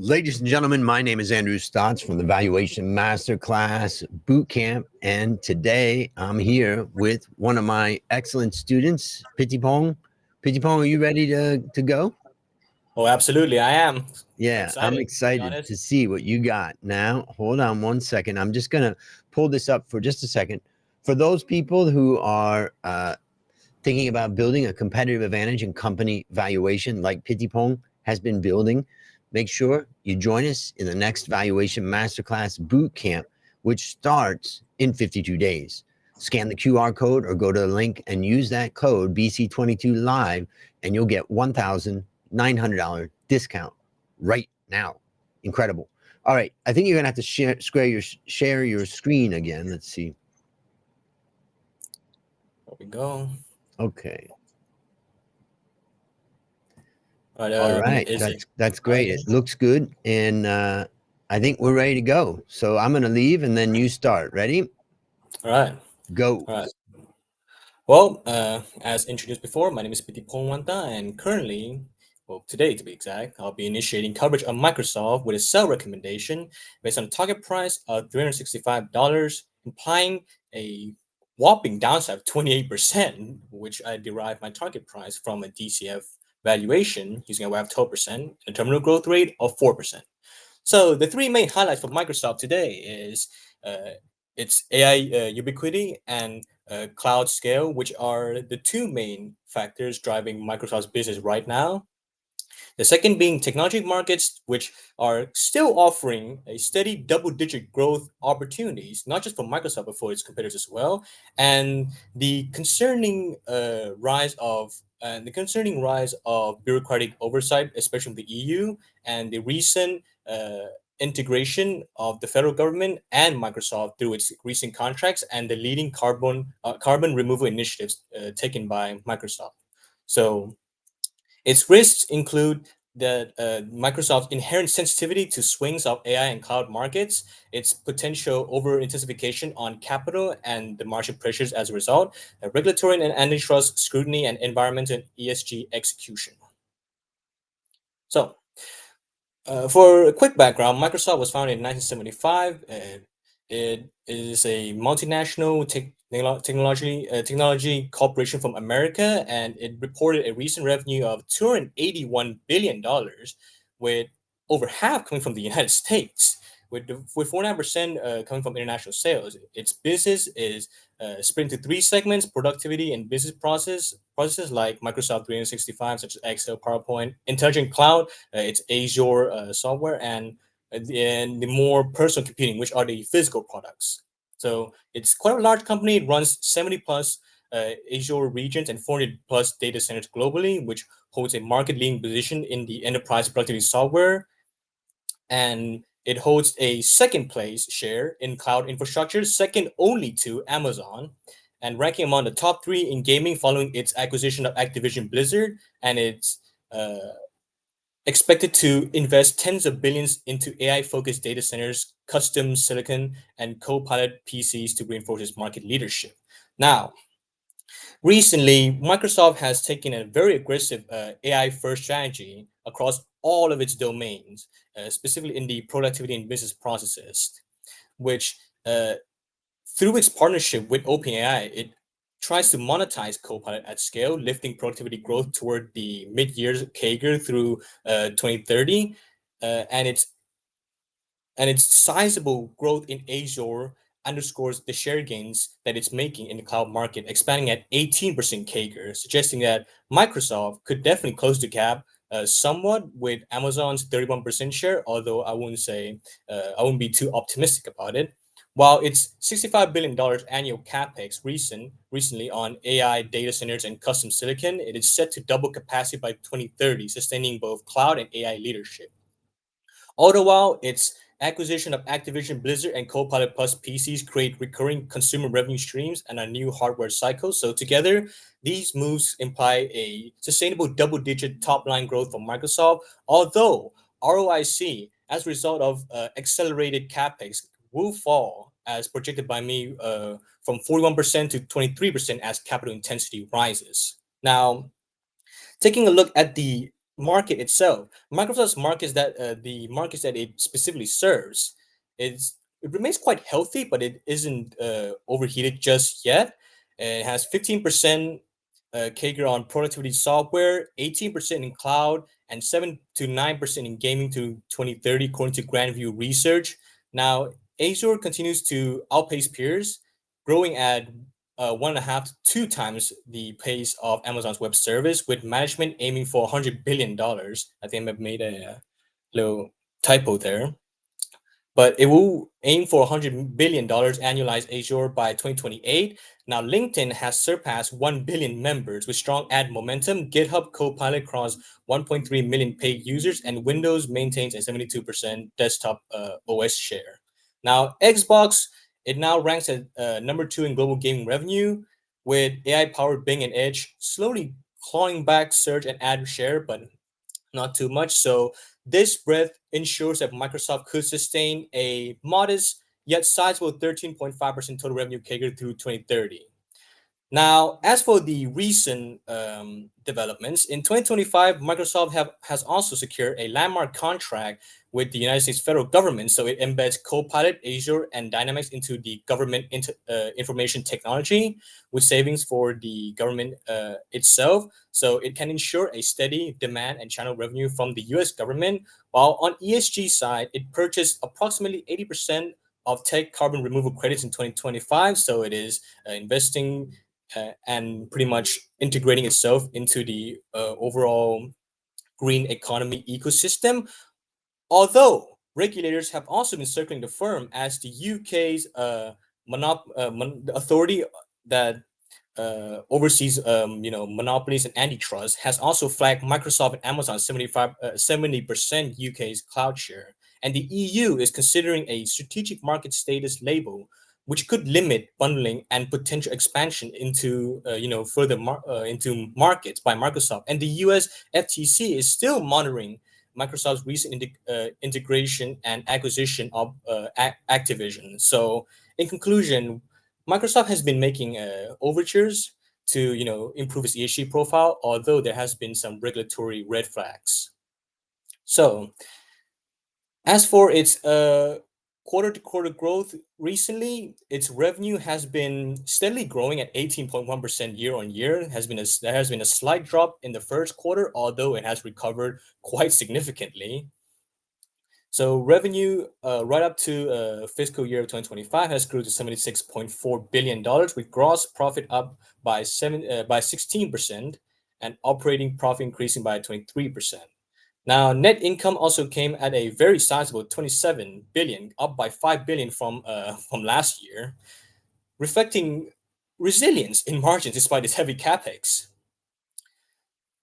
Ladies and gentlemen, my name is Andrew Stotts from the Valuation Masterclass Bootcamp, and today I'm here with one of my excellent students, Pitipong. Pitipong, are you ready to go? Oh, absolutely, I am. Yeah, I'm excited to see what you got. Now, hold on one second. I'm just going to pull this up for just a second. For those people who are thinking about building a competitive advantage in company valuation like Pitipong has been building, make sure you join us in the next Valuation Masterclass Bootcamp, which starts in 52 days. Scan the QR code or go to the link and use that code BC22 Live, and you'll get $1,900 discount right now. Incredible. All right, I think you're gonna have to share your screen again. Let's see. There we go. Okay. All right, that's great. It looks good, and I think we're ready to go. So I'm gonna leave, and then you start. Ready? All right. Go. All right. Well, as introduced before, my name is Pitipong Wanta, and currently, well, today to be exact, I'll be initiating coverage of Microsoft with a sell recommendation based on a target price of $365, implying a whopping downside of 28%, which I derived my target price from a DCF valuation using a WAV of 12%, a terminal growth rate of 4%. So the three main highlights for Microsoft today is its AI ubiquity and cloud scale, which are the two main factors driving Microsoft's business right now. The second being technology markets, which are still offering a steady double-digit growth opportunities, not just for Microsoft, but for its competitors as well. And the concerning rise of bureaucratic oversight, especially from the EU, and the recent integration of the federal government and Microsoft through its recent contracts and the leading carbon removal initiatives taken by Microsoft. So its risks include that Microsoft's inherent sensitivity to swings of AI and cloud markets, its potential over-intensification on capital and the market pressures as a result, regulatory and antitrust scrutiny, and environmental and ESG execution. So, for a quick background, Microsoft was founded in 1975. It is a multinational technology corporation from America, and it reported a recent revenue of $281 billion, with over half coming from the United States, with 49% coming from international sales. Its business is split into three segments: productivity and business processes like Microsoft 365, such as Excel, PowerPoint; intelligent cloud, it's Azure software; and the more personal computing, which are the physical products. So it's quite a large company. It runs 70 plus Azure regions and 400 plus data centers globally, which holds a market leading position in the enterprise productivity software. And it holds a second place share in cloud infrastructure, second only to Amazon, and ranking among the top three in gaming following its acquisition of Activision Blizzard. And it's expected to invest tens of billions into AI-focused data centers, custom silicon, and Copilot PCs to reinforce its market leadership. Now, recently, Microsoft has taken a very aggressive AI-first strategy across all of its domains, specifically in the productivity and business processes, which through its partnership with OpenAI, it tries to monetize Copilot at scale, lifting productivity growth toward the mid-years CAGR through 2030, and its sizable growth in Azure underscores the share gains that it's making in the cloud market, expanding at 18% CAGR, suggesting that Microsoft could definitely close the gap somewhat with Amazon's 31% share, although I wouldn't be too optimistic about it. While its $65 billion annual capex recently on AI data centers and custom silicon, it is set to double capacity by 2030, sustaining both cloud and AI leadership. All the while, its acquisition of Activision Blizzard and Copilot Plus PCs create recurring consumer revenue streams and a new hardware cycle. So together, these moves imply a sustainable double-digit top-line growth for Microsoft, although ROIC, as a result of accelerated capex, will fall as projected by me from 41% to 23% as capital intensity rises. Now, taking a look at the market itself, Microsoft's markets that the markets that it specifically serves, it remains quite healthy, but it isn't overheated just yet. It has 15% CAGR on productivity software, 18% in cloud, and 7 to 9% in gaming to 2030, according to Grandview Research. Now, Azure continues to outpace peers, growing at 1.5 to 2 times the pace of Amazon's web service, with management aiming for $100 billion. I think I've made a little typo there, but it will aim for $100 billion annualized Azure by 2028. Now, LinkedIn has surpassed 1 billion members with strong ad momentum. GitHub Copilot crossed 1.3 million paid users, and Windows maintains a 72% desktop OS share. Now, Xbox, it now ranks at number 2 in global gaming revenue, with AI-powered Bing and Edge slowly clawing back search and ad share, but not too much. So this breadth ensures that Microsoft could sustain a modest yet sizable 13.5% total revenue CAGR through 2030. Now, as for the recent developments, in 2025, Microsoft has also secured a landmark contract with the United States federal government. So it embeds Copilot, Azure, and Dynamics into the government information technology, with savings for the government itself. So it can ensure a steady demand and channel revenue from the US government. While on ESG side, it purchased approximately 80% of tech carbon removal credits in 2025. So it is investing and pretty much integrating itself into the overall green economy ecosystem. Although regulators have also been circling the firm, as the UK's authority that overseas monopolies and antitrust has also flagged Microsoft and Amazon 70% UK's cloud share, and the EU is considering a strategic market status label, which could limit bundling and potential expansion into into markets by Microsoft. And the US FTC is still monitoring Microsoft's recent integration and acquisition of Activision. So, in conclusion, Microsoft has been making overtures to improve its ESG profile, although there has been some regulatory red flags. So, as for its quarter-to-quarter growth recently, its revenue has been steadily growing at 18.1% year on year. There has been a slight drop in the first quarter, although it has recovered quite significantly. So revenue right up to fiscal year 2025 has grew to $76.4 billion, with gross profit up by 16% and operating profit increasing by 23%. Now, net income also came at a very sizable 27 billion, up by 5 billion from last year, reflecting resilience in margins despite its heavy capex.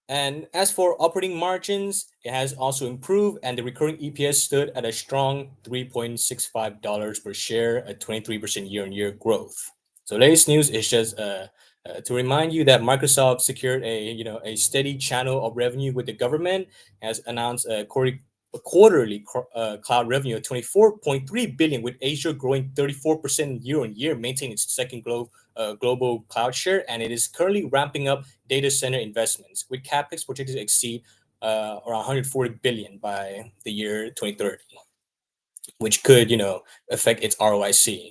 And as for operating margins, it has also improved, and the recurring EPS stood at a strong $3.65 per share, a 23% year-on-year growth. So latest news is just to remind you that Microsoft secured a steady channel of revenue with the government, has announced a quarterly cloud revenue of 24.3 billion, with Azure growing 34% year on year, maintaining its second global cloud share, and it is currently ramping up data center investments, with capex projected to exceed around 140 billion by the year 2030, which could affect its ROIC.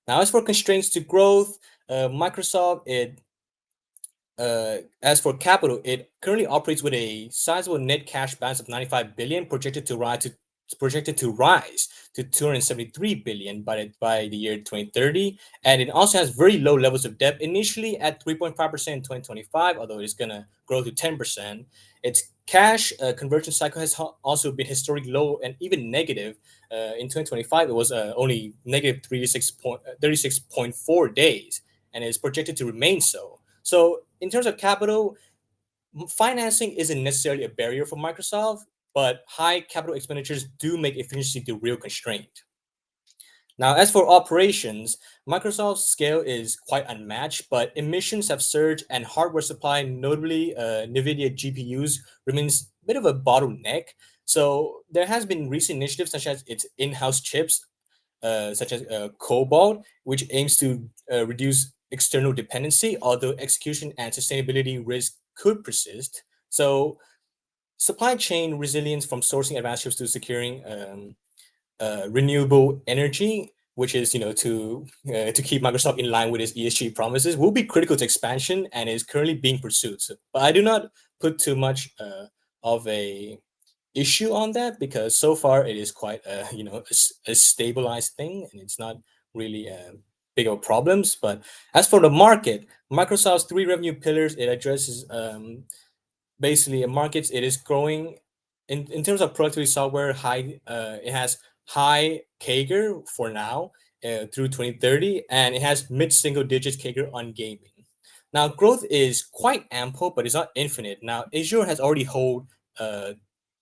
Now, as for constraints to growth, Microsoft as for capital, it currently operates with a sizable net cash balance of 95 billion, projected to rise to 273 billion by the year 2030, and it also has very low levels of debt, initially at 3.5% in 2025, although it's going to grow to 10%. Its Cash conversion cycle has also been historically low and even negative. In 2025, it was only negative 36.4 days, and is projected to remain so. So, in terms of capital, financing isn't necessarily a barrier for Microsoft, but high capital expenditures do make efficiency the real constraint. Now, as for operations, Microsoft's scale is quite unmatched, but emissions have surged and hardware supply, notably NVIDIA GPUs, remains a bit of a bottleneck. So there has been recent initiatives such as its in-house chips, such as Cobalt, which aims to reduce external dependency, although execution and sustainability risk could persist. So supply chain resilience from sourcing advanced chips to securing renewable energy, which is to keep Microsoft in line with its ESG promises, will be critical to expansion and is currently being pursued. So, but I do not put too much of a issue on that because so far it is quite a stabilized thing and it's not really big of problems. But as for the market, Microsoft's three revenue pillars, it addresses basically in markets it is growing in terms of productivity software. It has high CAGR for now through 2030, and it has mid single digits CAGR on gaming. Now growth is quite ample, but it's not infinite. Now Azure has already hold uh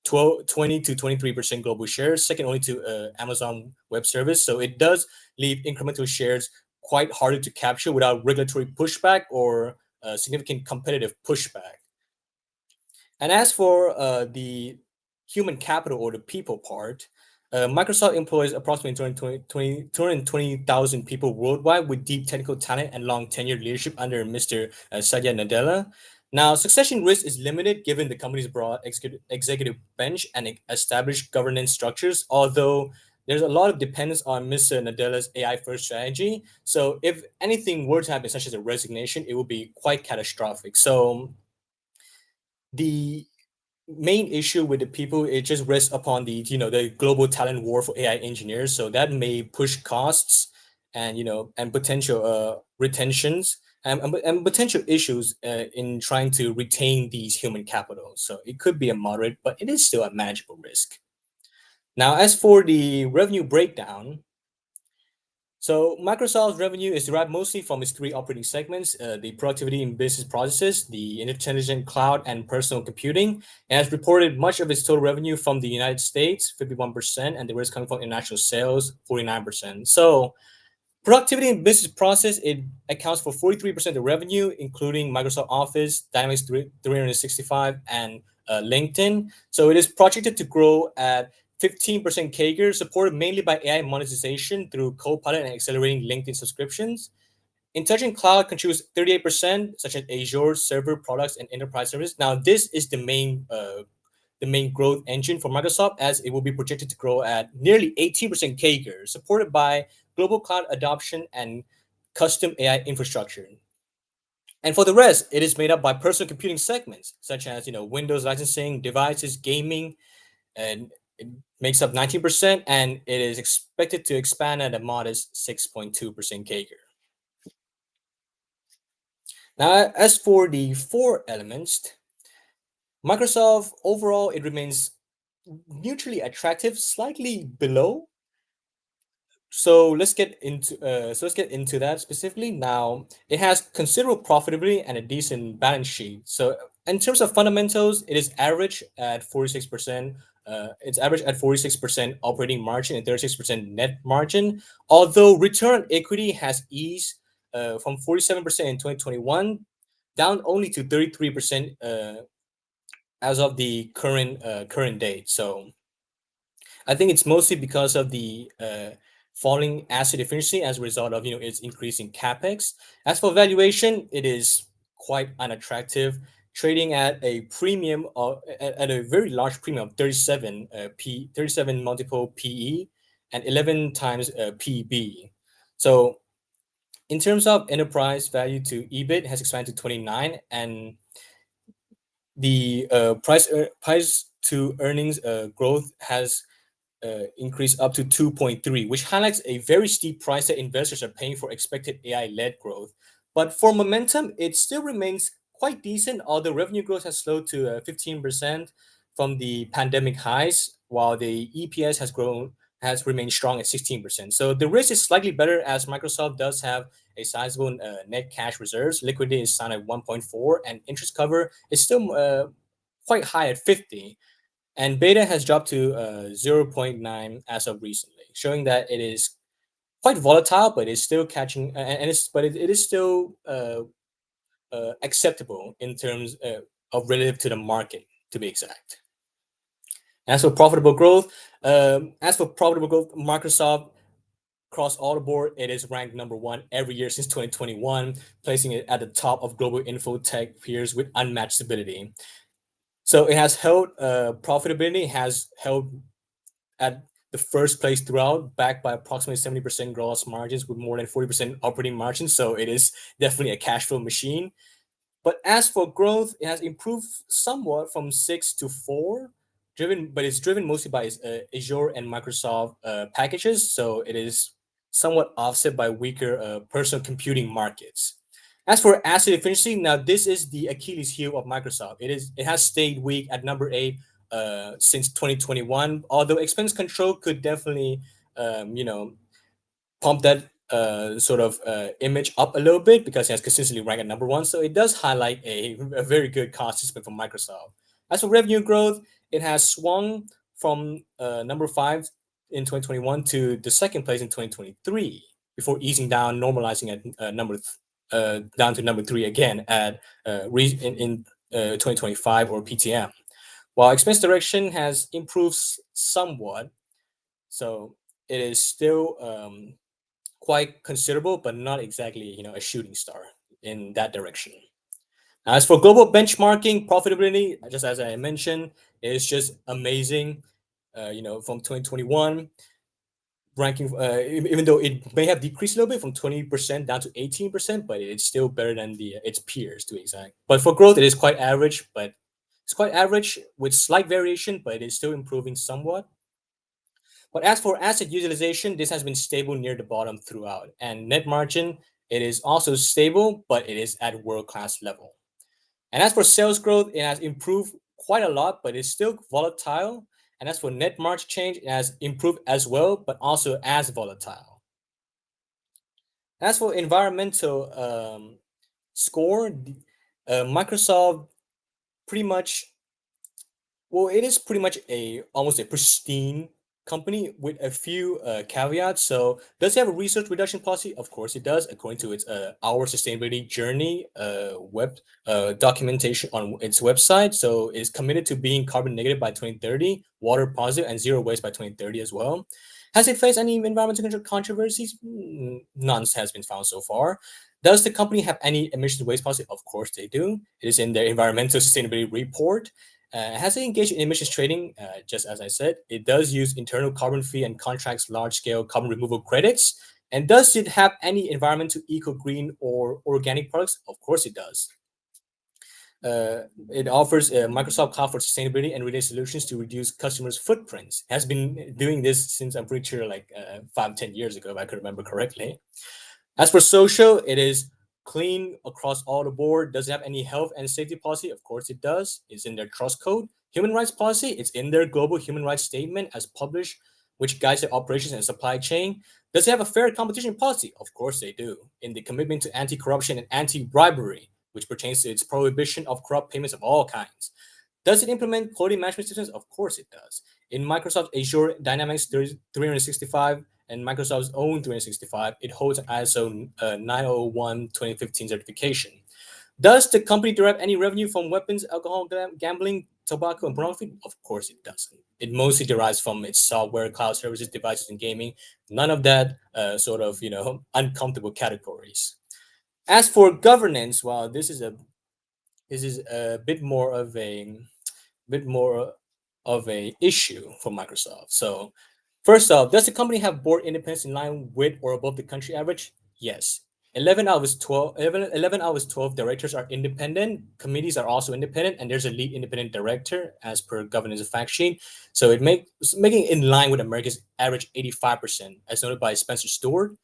20 to 23% global shares, second only to Amazon Web Service. So it does leave incremental shares quite harder to capture without regulatory pushback or significant competitive pushback. And as for the human capital or the people part, Microsoft employs approximately 220,000 people worldwide with deep technical talent and long tenured leadership under Mr. Satya Nadella. Now, succession risk is limited given the company's broad executive bench and established governance structures, although there's a lot of dependence on Mr. Nadella's AI first strategy. So, if anything were to happen, such as a resignation, it would be quite catastrophic. So, the main issue with the people it just rests upon the global talent war for AI engineers, so that may push costs and and potential retentions and potential issues in trying to retain these human capital. So it could be a moderate, but it is still a manageable risk. Now, as for the revenue breakdown, so Microsoft's revenue is derived mostly from its three operating segments: the productivity and business processes, the intelligent cloud, and personal computing. It has reported much of its total revenue from the United States, 51%, and the rest coming from international sales, 49%. So productivity and business process, it accounts for 43% of revenue, including Microsoft Office, Dynamics 365, and LinkedIn. So it is projected to grow at 15% CAGR, supported mainly by AI monetization through Copilot and accelerating LinkedIn subscriptions. Intelligent Cloud contributes 38%, such as Azure server products and enterprise service. Now, this is the main growth engine for Microsoft, as it will be projected to grow at nearly 18% CAGR, supported by global cloud adoption and custom AI infrastructure. And for the rest, it is made up by personal computing segments such as Windows licensing, devices, gaming, and it makes up 19%, and it is expected to expand at a modest 6.2% CAGR. Now, as for the four elements, Microsoft overall it remains neutrally attractive, slightly below. So let's get into that specifically. Now, it has considerable profitability and a decent balance sheet. So in terms of fundamentals, it is average at 46%. It's average at 46% operating margin and 36% net margin. Although return on equity has eased from 47% in 2021 down only to 33% as of the current date. So I think it's mostly because of the falling asset efficiency as a result of its increasing capex. As for valuation, it is quite unattractive, trading at a premium of at a very large premium of 37 multiple PE and 11 times PB. So in terms of enterprise value to EBIT has expanded to 29, and the price to earnings growth has increased up to 2.3, which highlights a very steep price that investors are paying for expected AI led growth. But for momentum, it still remains quite decent, although revenue growth has slowed to 15% from the pandemic highs, while the EPS has remained strong at 16%. So the risk is slightly better as Microsoft does have a sizable net cash reserves. Liquidity is signed at 1.4, and interest cover is still quite high at 50. And beta has dropped to 0. 0.9 as of recently, showing that it is quite volatile, but it's still catching, and it is still acceptable in terms of relative to the market, to be exact. As for profitable growth, Microsoft across all the board, it is ranked number one every year since 2021, placing it at the top of global info tech peers with unmatched stability. So it has held profitability, has held at the first place throughout, backed by approximately 70% gross margins with more than 40% operating margins. So it is definitely a cash flow machine. But as for growth, it has improved somewhat from 6 to 4, but it's driven mostly by Azure and Microsoft packages. So it is somewhat offset by weaker personal computing markets. As for asset efficiency, now this is the Achilles heel of Microsoft. It has stayed weak at number 8 since 2021. Although expense control could definitely pump that image up a little bit because it has consistently ranked at number 1. So it does highlight a very good cost discipline from Microsoft. As for revenue growth, it has swung from number 5 in 2021 to the second place in 2023 before easing down, normalizing at down to number 3 again at in 2025 or PTM. While expense direction has improved somewhat, so it is still quite considerable, but not exactly a shooting star in that direction. As for global benchmarking profitability, just as I mentioned, it's just amazing. From 2021 ranking, even though it may have decreased a little bit from 20% down to 18%, but it's still better than its peers, to be exact. But for growth, it is quite average, but it's quite average with slight variation, but it is still improving somewhat. But as for asset utilization, this has been stable near the bottom throughout. And net margin, it is also stable, but it is at world-class level. And as for sales growth, it has improved quite a lot, but it's still volatile. And as for net margin change, it has improved as well, but also as volatile. As for environmental score, Microsoft pretty much, well, it is pretty much almost a pristine company with a few caveats. So, does it have a research reduction policy? Of course, it does, according to its Our Sustainability Journey web documentation on its website. So, it's committed to being carbon negative by 2030, water positive, and zero waste by 2030 as well. Has it faced any environmental controversies? None has been found so far. Does the company have any emission waste policy? Of course, they do. It is in their environmental sustainability report. Has it engaged in emissions trading? Just as I said, it does use internal carbon fee and contracts large-scale carbon removal credits. And does it have any environmental eco-green or organic products? Of course it does. It offers Microsoft Cloud for sustainability and related solutions to reduce customers' footprints. It has been doing this since I'm pretty sure like 5-10 years ago, if I could remember correctly. As for social, it is clean across all the board. Does it have any health and safety policy? Of course it does. It's in their trust code. Human rights policy, it's in their global human rights statement as published, which guides their operations and supply chain. Does it have a fair competition policy? Of course they do. In the commitment to anti-corruption and anti-bribery, which pertains to its prohibition of corrupt payments of all kinds. Does it implement quality management systems? Of course it does. In Microsoft Azure Dynamics 365 and Microsoft's own 365, it holds an ISO 901-2015 certification. Does the company derive any revenue from weapons, alcohol, gambling, tobacco, and pornography? Of course it doesn't. It mostly derives from its software, cloud services, devices, and gaming. None of that uncomfortable categories. As for governance, well, this is a bit more of a issue for Microsoft. So, first off, does the company have board independence in line with or above the country average? Yes. 11 out of 12 directors are independent. Committees are also independent, and there's a lead independent director as per governance fact sheet. So making it in line with America's average 85%, as noted by Spencer Stewart.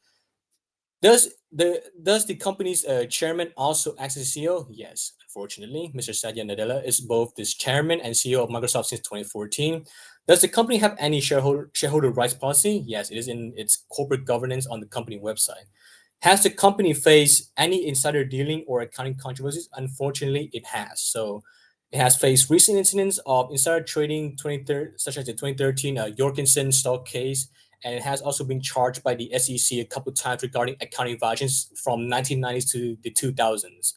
Does the company's chairman also act as a CEO? Yes. unfortunately. Mr. Satya Nadella is both this chairman and CEO of Microsoft since 2014. Does the company have any shareholder rights policy? Yes, it is in its corporate governance on the company website. Has the company faced any insider dealing or accounting controversies? Unfortunately, it has. So it has faced recent incidents of insider trading, such as the 2013 Jorgensen stock case, and it has also been charged by the SEC a couple times regarding accounting violations from 1990s to the 2000s.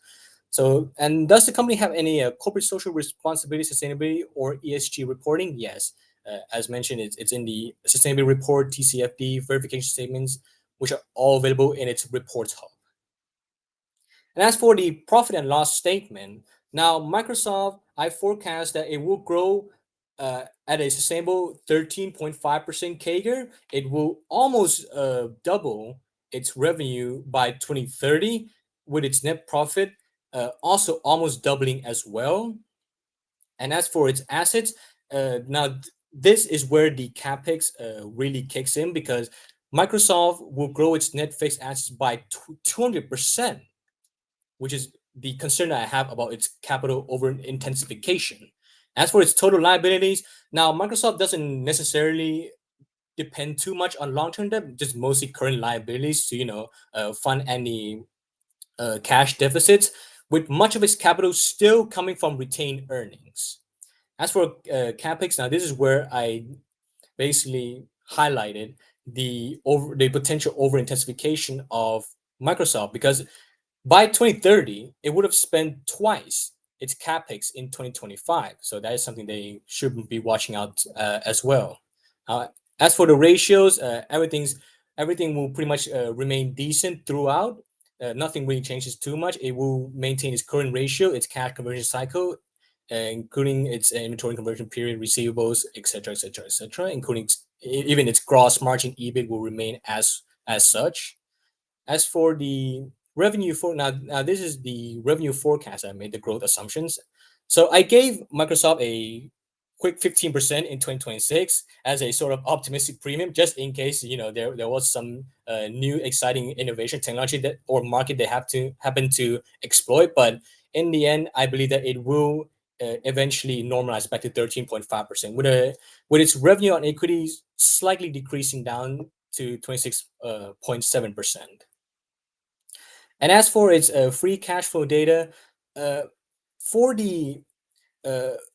So, and does the company have any corporate social responsibility, sustainability, or ESG reporting? Yes. As mentioned, it's in the sustainability report, TCFD, verification statements, which are all available in its reports hub. And as for the profit and loss statement, now Microsoft, I forecast that it will grow at a sustainable 13.5% CAGR. It will almost double its revenue by 2030, with its net profit also almost doubling as well. And as for its assets, this is where the capex really kicks in, because Microsoft will grow its net fixed assets by 200%, which is the concern that I have about its capital over intensification. As for its total liabilities, now Microsoft doesn't necessarily depend too much on long-term debt, just mostly current liabilities to fund any cash deficits, with much of its capital still coming from retained earnings. As for capex, now this is where I basically highlighted the potential over intensification of Microsoft, because by 2030, it would have spent twice its capex in 2025. So that is something they should be watching out as well. Uh, as for the ratios, everything will pretty much remain decent throughout. Nothing really changes too much. It will maintain its current ratio, its cash conversion cycle, including its inventory conversion period, receivables, etc., etc., etc., including even its gross margin EBIT will remain as such. As for the revenue for now, this is the revenue forecast I made, the growth assumptions. So I gave Microsoft a quick 15% in 2026 as a sort of optimistic premium, just in case there was some new exciting innovation technology that or market they have to happen to exploit. But in the end, I believe that it will eventually normalize back to 13.5%, with its revenue on equities slightly decreasing down to 26.7%. And as for its free cash flow data, uh, for the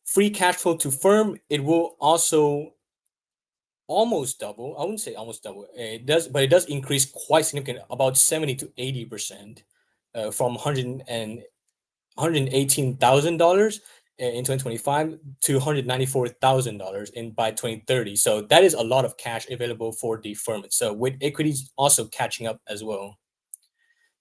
free cash flow to firm, it will also almost double. I wouldn't say almost double. It does, but it does increase quite significant, about 70 to 80%, from 118,000 dollars in 2025 to $194,000 in by 2030. So that is a lot of cash available for the firm. So with equities also catching up as well.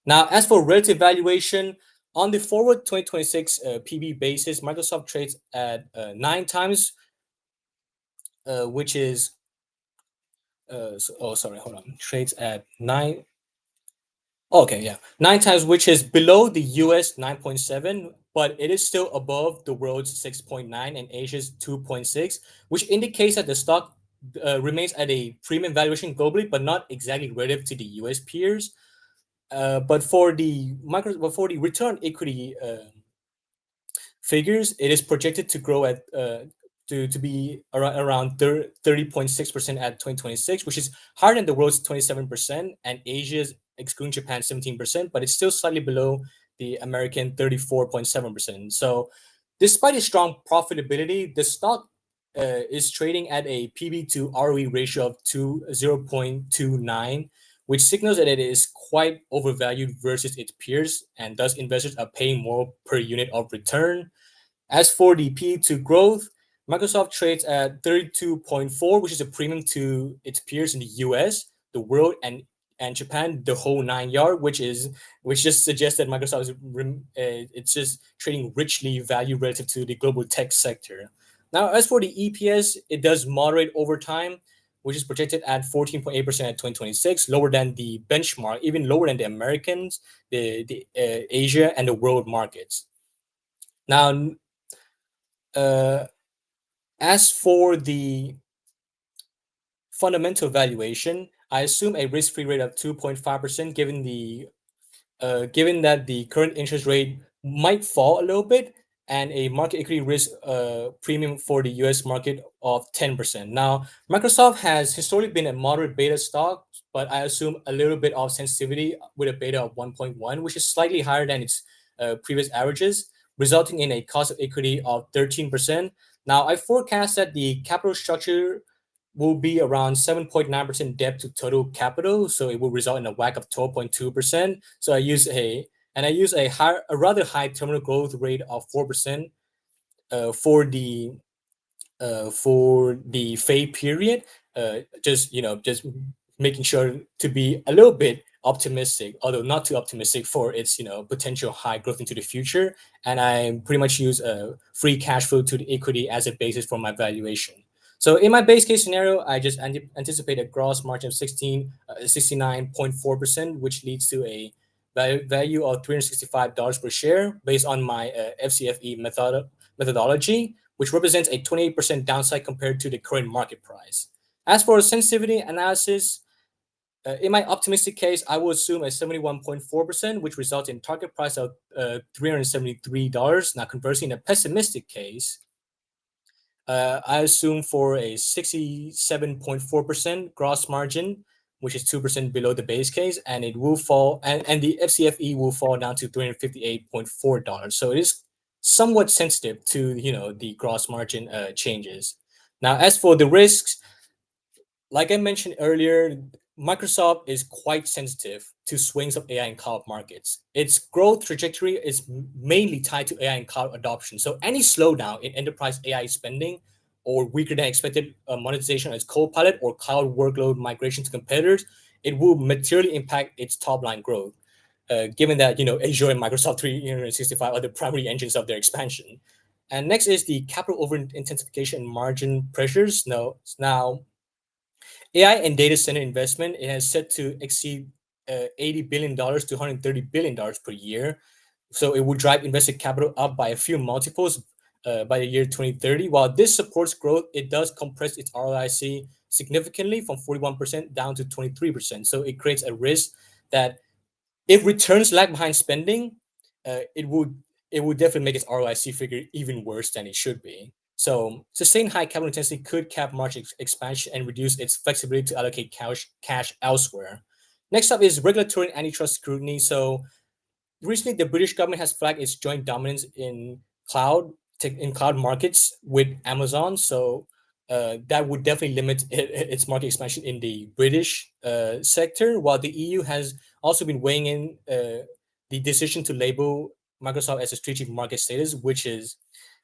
Now, as for relative valuation, on the forward 2026 PB basis, Microsoft trades at 9 times, which is, oh, sorry, hold on, trades at 9. Okay, yeah, 9 times, which is below the US 9.7, but it is still above the world's 6.9 and Asia's 2.6, which indicates that the stock remains at a premium valuation globally, but not exactly relative to the US peers. But for the return equity figures, it is projected to grow at to be around 30.6% at 2026, which is higher than the world's 27% and Asia's, excluding Japan, 17%, but it's still slightly below the American 34.7%. So, despite its strong profitability, the stock is trading at a PB to ROE ratio of 0.29, which signals that it is quite overvalued versus its peers, and thus investors are paying more per unit of return. As for the P to growth, Microsoft trades at 32.4, which is a premium to its peers in the US, the world, and Japan, the whole 9 yard, which just suggests that Microsoft is it's just trading richly value relative to the global tech sector. Now, as for the EPS, it does moderate over time, which is projected at 14.8% at 2026, lower than the benchmark, even lower than the Americans, the Asia, and the world markets. Now, uh, as for the fundamental valuation, I assume a risk-free rate of 2.5%, given that the current interest rate might fall a little bit, and a market equity risk premium for the US market of 10%. Now, Microsoft has historically been a moderate beta stock, but I assume a little bit of sensitivity with a beta of 1.1, which is slightly higher than its previous averages, resulting in a cost of equity of 13%. Now, I forecast that the capital structure will be around 7.9% debt to total capital, so it will result in a WACC of 12.2%. So I use a rather high terminal growth rate of 4% for the fade period. Just making sure to be a little bit optimistic, although not too optimistic for its potential high growth into the future. And I pretty much use free cash flow to the equity as a basis for my valuation. So in my base case scenario, I just anticipate a gross margin of 69.4%, which leads to a value of $365 per share based on my FCFE methodology, which represents a 28% downside compared to the current market price. As for sensitivity analysis, in my optimistic case, I will assume a 71.4%, which results in target price of $373. Now, conversely, in a pessimistic case, I assume for a 67.4% gross margin, which is 2% below the base case, and it will fall, and the FCFE will fall down to $358.4. So it is somewhat sensitive to the gross margin changes. Now, as for the risks, like I mentioned earlier, Microsoft is quite sensitive to swings of AI and cloud markets. Its growth trajectory is mainly tied to AI and cloud adoption. So any slowdown in enterprise AI spending or weaker than expected monetization as Copilot or cloud workload migration to competitors, it will materially impact its top line growth. Given that Azure and Microsoft 365 are the primary engines of their expansion. And next is the capital over intensification and margin pressures. Now AI and data center investment, it has set to exceed $80 billion to $130 billion per year. So it would drive invested capital up by a few multiples by the year 2030. While this supports growth, it does compress its ROIC significantly from 41% down to 23%. So it creates a risk that if returns lag behind spending, it would definitely make its ROIC figure even worse than it should be. So sustained high capital intensity could cap margin expansion and reduce its flexibility to allocate cash elsewhere. Next up is regulatory and antitrust scrutiny. So recently, the British government has flagged its joint dominance in cloud markets with Amazon. So that would definitely limit its market expansion in the British sector. While the EU has also been weighing in the decision to label Microsoft as a strategic market status, which is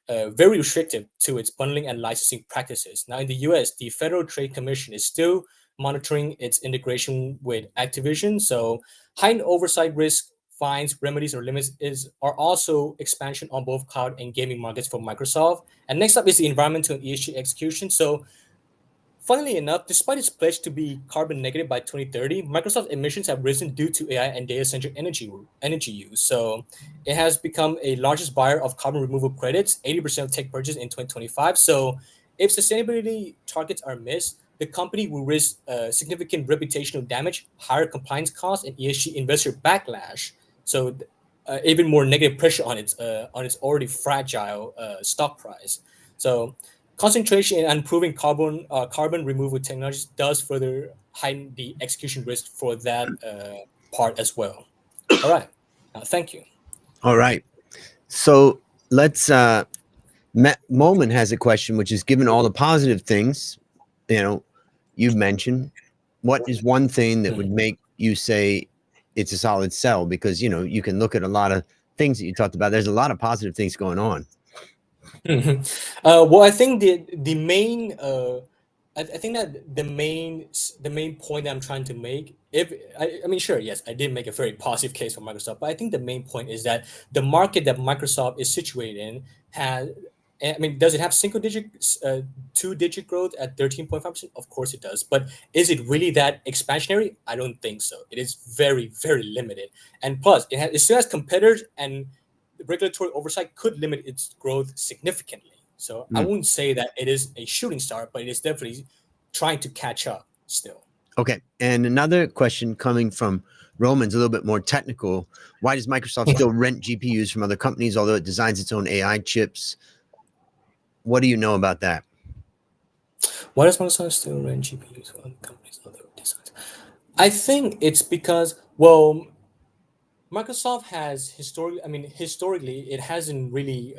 very restrictive to its bundling and licensing practices. Now, in the US, the Federal Trade Commission is still monitoring its integration with Activision. So, heightened oversight risk, fines, remedies, or limits are also expansion on both cloud and gaming markets for Microsoft. And next up is the environmental and ESG execution. So, funnily enough, despite its pledge to be carbon negative by 2030, Microsoft emissions have risen due to AI and data center energy use. So it has become a largest buyer of carbon removal credits, 80% of tech purchase in 2025. So if sustainability targets are missed, the company will risk significant reputational damage, higher compliance costs, and ESG investor backlash. So even more negative pressure on its already fragile stock price. So concentration in improving carbon removal technologies does further heighten the execution risk for that part as well. All right, thank you. All right. So let's. Moment has a question, which is given all the positive things, you've mentioned. What is one thing that would make you say it's a solid sell? Because you can look at a lot of things that you talked about. There's a lot of positive things going on. Well, I think the main I think that the main point that I'm trying to make, if I mean, sure, yes, I did make a very positive case for Microsoft, but I think the main point is that the market that Microsoft is situated in has, I mean, does it have single digit, two-digit growth at 13.5%? Of course it does, but is it really that expansionary? I don't think so. It is very, very limited, and plus, it still has competitors, and the regulatory oversight could limit its growth significantly. So I wouldn't say that it is a shooting star, but it is definitely trying to catch up still. Okay. And another question coming from Roman's a little bit more technical. Why does Microsoft still rent GPUs from other companies, although it designs its own AI chips? What do you know about that? Why does Microsoft still rent GPUs for other companies' other designs? I think it's because, well, Microsoft has historically, it hasn't really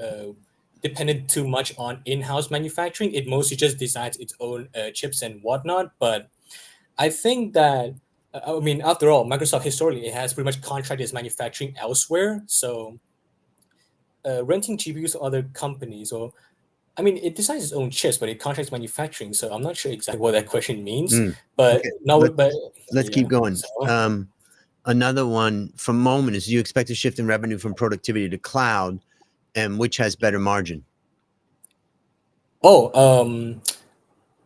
depended too much on in-house manufacturing. It mostly just designs its own chips and whatnot. But I think that, after all, Microsoft historically it has pretty much contracted its manufacturing elsewhere. So renting GPUs to other companies, or it designs its own chips, but it contracts manufacturing. So I'm not sure exactly what that question means. But Okay. no, but Let's keep yeah. going. So. Another one from Moment is, do you expect a shift in revenue from productivity to cloud, and which has better margin? Oh,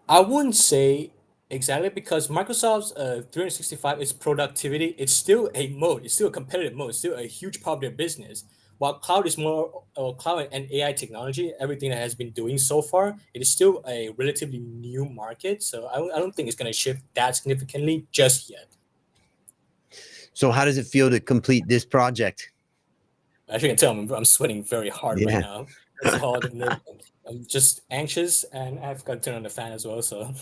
I wouldn't say exactly, because Microsoft's 365 is productivity. It's still a mode. It's still a competitive mode. It's still a huge part of their business. While cloud is more cloud and AI technology, everything that has been doing so far, it is still a relatively new market. So I don't think it's going to shift that significantly just yet. So how does it feel to complete this project? As you can tell, I'm sweating very hard right Yeah. now. That's all. I'm just anxious, and I've got to turn on the fan as well. So,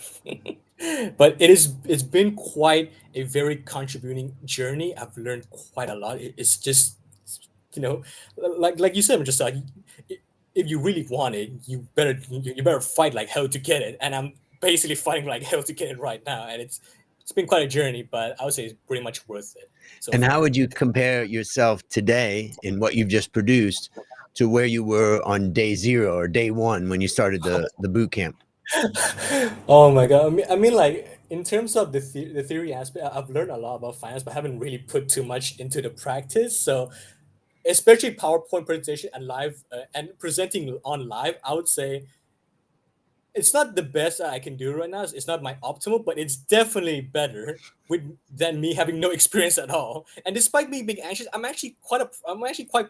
but it's been quite a very contributing journey. I've learned quite a lot. It's just, you know, like you said, just like, if you really want it, you better fight like hell to get it. And I'm basically fighting like hell to get it right now. And it's been quite a journey, but I would say it's pretty much worth it so And how far. would you compare yourself today in what you've just produced to where you were on day 0 or day 1 when you started the boot camp? Oh my God. Like, in terms of the theory aspect, I've learned a lot about finance, but haven't really put too much into the practice. So, especially PowerPoint presentation and live and presenting on live, I would say it's not the best that I can do right now. It's not my optimal, but it's definitely better than me having no experience at all. And despite me being anxious, I'm actually quite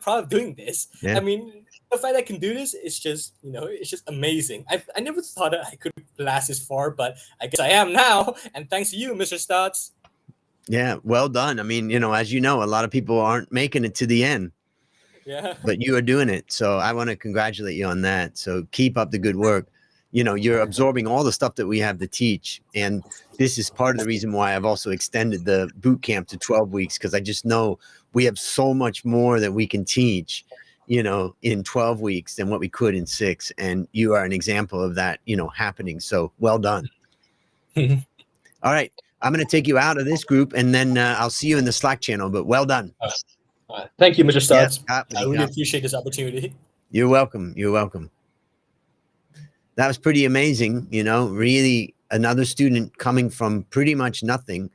proud of doing this. Yeah. I mean, the fact I can do this is just, it's just amazing. I never thought that I could last this far, but I guess I am now. And thanks to you, Mr. Stotts. Yeah. Well done. I mean, as you know, a lot of people aren't making it to the end, Yeah. but you are doing it. So I want to congratulate you on that. So keep up the good work. You're absorbing all the stuff that we have to teach. And this is part of the reason why I've also extended the boot camp to 12 weeks, because I just know we have so much more that we can teach, in 12 weeks than what we could in 6. And you are an example of that, happening. So well done. All right. I'm going to take you out of this group, and then I'll see you in the Slack channel, but well done. Thank you, Mr. Yeah. Stotts. I really appreciate this opportunity. You're welcome. You're welcome. That was pretty amazing. Really another student coming from pretty much nothing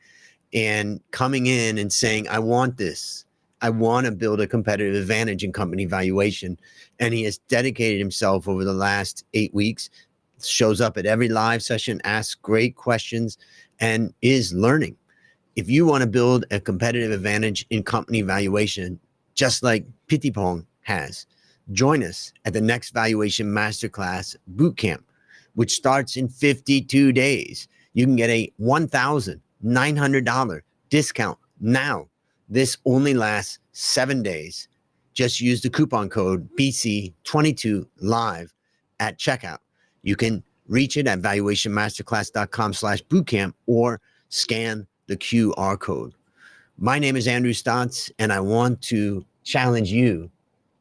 and coming in and saying, I want this. I want to build a competitive advantage in company valuation. And he has dedicated himself over the last 8 weeks, shows up at every live session, asks great questions, and is learning. If you want to build a competitive advantage in company valuation, just like Pitipong has, join us at the next Valuation Masterclass Bootcamp, which starts in 52 days. You can get a $1,900 discount now. This only lasts 7 days. Just use the coupon code BC22Live at checkout. You can reach it at valuationmasterclass.com/bootcamp or scan the QR code. My name is Andrew Stotts, and I want to challenge you